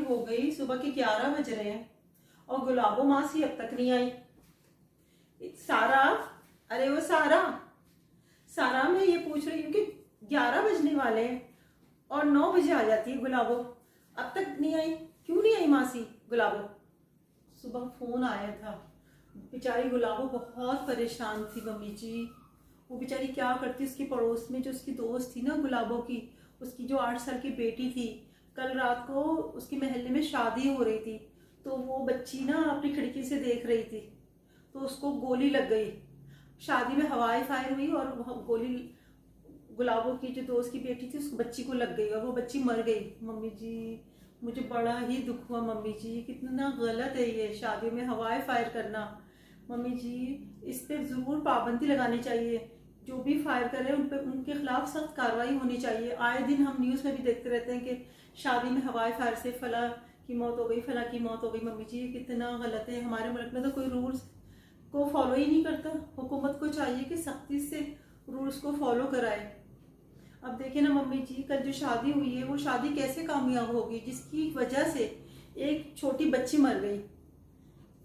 हो गई, सुबह के 11 बज रहे हैं और गुलाबो मासी अब तक नहीं आई। सारा, अरे वो सारा, सारा मैं ये पूछ रही हूँ कि 11 बजने वाले हैं और 9 बजे आ जाती है गुलाबो, अब तक नहीं आई, क्यों नहीं आई मासी गुलाबो? सुबह फोन आया था, बेचारी गुलाबो बहुत परेशान थी मम्मी जी। वो बेचारी क्या करती, उसकी पड़ोस में जो उसकी दोस्त थी ना गुलाबो की, उसकी जो 8 साल की बेटी थी, कल रात को उसके मोहल्ले में शादी हो रही थी, तो वो बच्ची ना अपनी खिड़की से देख रही थी, तो उसको गोली लग गई। शादी में हवाई फायर हुई और गोली गुलाबो की जो दोस्त की बेटी थी उस बच्ची को लग गई और वो बच्ची मर गई। मम्मी जी मुझे बड़ा ही दुख हुआ मम्मी जी, कितना गलत है ये शादी में हवाई फायर करना। मम्मी जी इस पर ज़रूर पाबंदी लगानी चाहिए, जो भी फायर करे उन पे उनके खिलाफ सख्त कार्रवाई होनी चाहिए। आए दिन हम न्यूज़ में भी देखते रहते हैं कि शादी में हवाई फायर से फला की मौत हो गई, फला की मौत हो गई। मम्मी जी कितना गलत है, हमारे मुल्क में तो कोई रूल्स को फॉलो ही नहीं करता। हुकूमत को चाहिए कि सख्ती से रूल्स को फॉलो कराए। अब देखिए ना मम्मी जी, कल जो शादी हुई है वो शादी कैसे कामयाब होगी जिसकी वजह से एक छोटी बच्ची मर गई?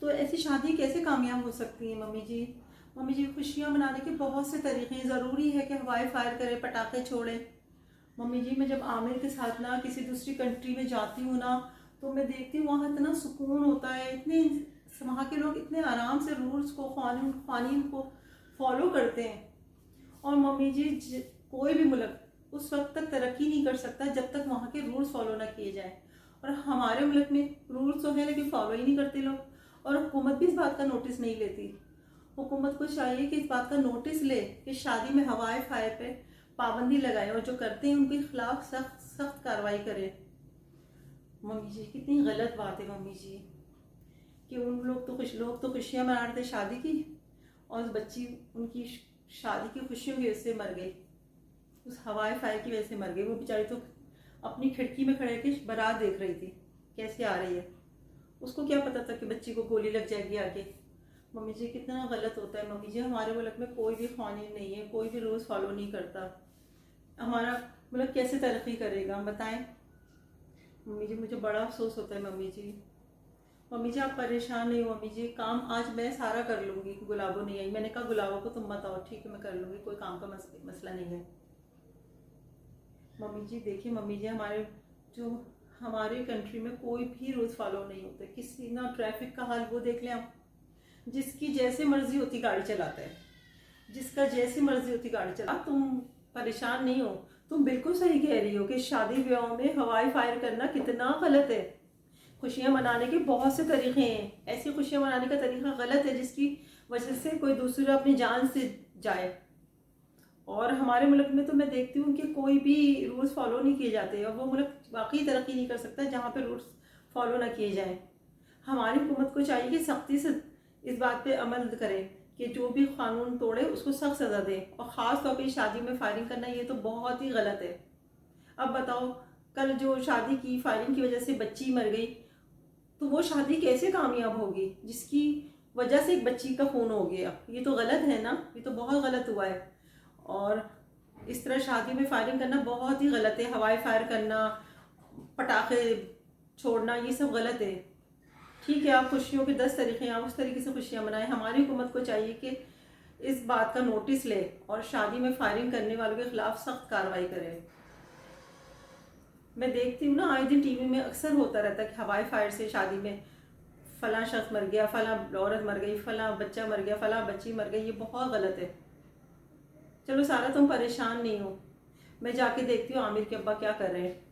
तो ऐसी शादी कैसे कामयाब हो सकती है मम्मी जी? मम्मी जी खुशियाँ मनाने के बहुत से तरीके हैं, ज़रूरी है कि हवाई फायर करें, पटाखे छोड़ें। मम्मी जी मैं जब आमिर के साथ ना किसी दूसरी कंट्री में जाती हूँ ना, तो मैं देखती हूँ वहाँ इतना सुकून होता है, इतने वहाँ के लोग इतने आराम से रूल्स को, कानून को फॉलो करते हैं। और मम्मी जी कोई भी मुल्क उस वक्त तक तरक्की नहीं कर सकता जब तक वहाँ के रूल्स फॉलो ना किए जाए। और हमारे मुल्क में रूल्स तो है लेकिन फॉलो ही नहीं करते लोग, और हुकूमत भी इस बात का नोटिस नहीं लेती। हुकूमत को चाहिए कि इस बात का नोटिस ले कि शादी में हवाई फायर पे पाबंदी लगाए और जो करते हैं उनके खिलाफ सख्त सख्त कार्रवाई करे। मम्मी जी कितनी गलत बात है मम्मी जी कि उन लोग तो खुशियाँ मना रहे थे शादी की, और उस बच्ची उनकी शादी की खुशियों की वजह से मर गई, उस हवाई फायर की वजह से मर गई। वो बेचारी तो अपनी खिड़की में खड़े के बारात देख रही थी कैसे आ रही है, उसको क्या पता था कि बच्ची को गोली लग जाएगी आगे। मम्मी जी कितना गलत होता है मम्मी जी, हमारे मुल्क में कोई भी कानून नहीं है, कोई भी रूल्स फॉलो नहीं करता, हमारा मुल्क कैसे तरक्की करेगा बताएं? मम्मी जी मुझे बड़ा अफसोस होता है मम्मी जी। मम्मी जी आप परेशान नहीं हो मम्मी जी, काम आज मैं सारा कर लूँगी। गुलाबो नहीं आई, मैंने कहा गुलाबो को तुम मत आओ, ठीक है मैं कर लूँगी, कोई काम का मसला नहीं है। मम्मी जी देखिए मम्मी जी, हमारे कंट्री में कोई भी रूल्स फॉलो नहीं होते, किसी ना ट्रैफिक का हाल वो देख लें आप, जिसकी जैसे मर्जी होती गाड़ी चलाता है, जिसका जैसी मर्जी होती गाड़ी चला। तुम परेशान नहीं हो, तुम बिल्कुल सही कह रही हो कि शादी ब्याह में हवाई फायर करना कितना गलत है। खुशियाँ मनाने के बहुत से तरीके हैं, ऐसी खुशियाँ मनाने का तरीका गलत है जिसकी वजह से कोई दूसरा अपनी जान से जाए। और हमारे मुल्क में तो मैं देखती हूँ कि कोई भी रूल्स फॉलो नहीं किए जाते, और वो मुल्क वाकई तरक्की नहीं कर सकता जहाँ पे रूल्स फॉलो ना किए जाएं। हमारी हुकूमत को चाहिए कि सख्ती से इस बात पे अमल करे कि जो भी कानून तोड़े उसको सख्त सज़ा दे, और ख़ास तौर पे शादी में फायरिंग करना ये तो बहुत ही गलत है। अब बताओ, कल जो शादी की फायरिंग की वजह से बच्ची मर गई, तो वो शादी कैसे कामयाब होगी जिसकी वजह से एक बच्ची का खून हो गया? ये तो गलत है ना, ये तो बहुत गलत हुआ है। और इस तरह शादी में फायरिंग करना बहुत ही गलत है, हवाई फायर करना, पटाखे छोड़ना, ये सब गलत है। ठीक है आप खुशियों के 10 तरीके हैं, आप उस तरीके से खुशियाँ मनाएं। हमारी हुकूमत को चाहिए कि इस बात का नोटिस ले और शादी में फायरिंग करने वालों के खिलाफ सख्त कार्रवाई करे। मैं देखती हूँ ना आए दिन टीवी में अक्सर होता रहता है कि हवाई फायर से शादी में फला शख्स मर गया, फला औरत मर गई, फला बच्चा मर गया, फला बच्ची मर गई, ये बहुत गलत है। चलो सारा तुम परेशान नहीं हो, मैं जाके देखती हूँ आमिर के अब्बा क्या कर रहे हैं।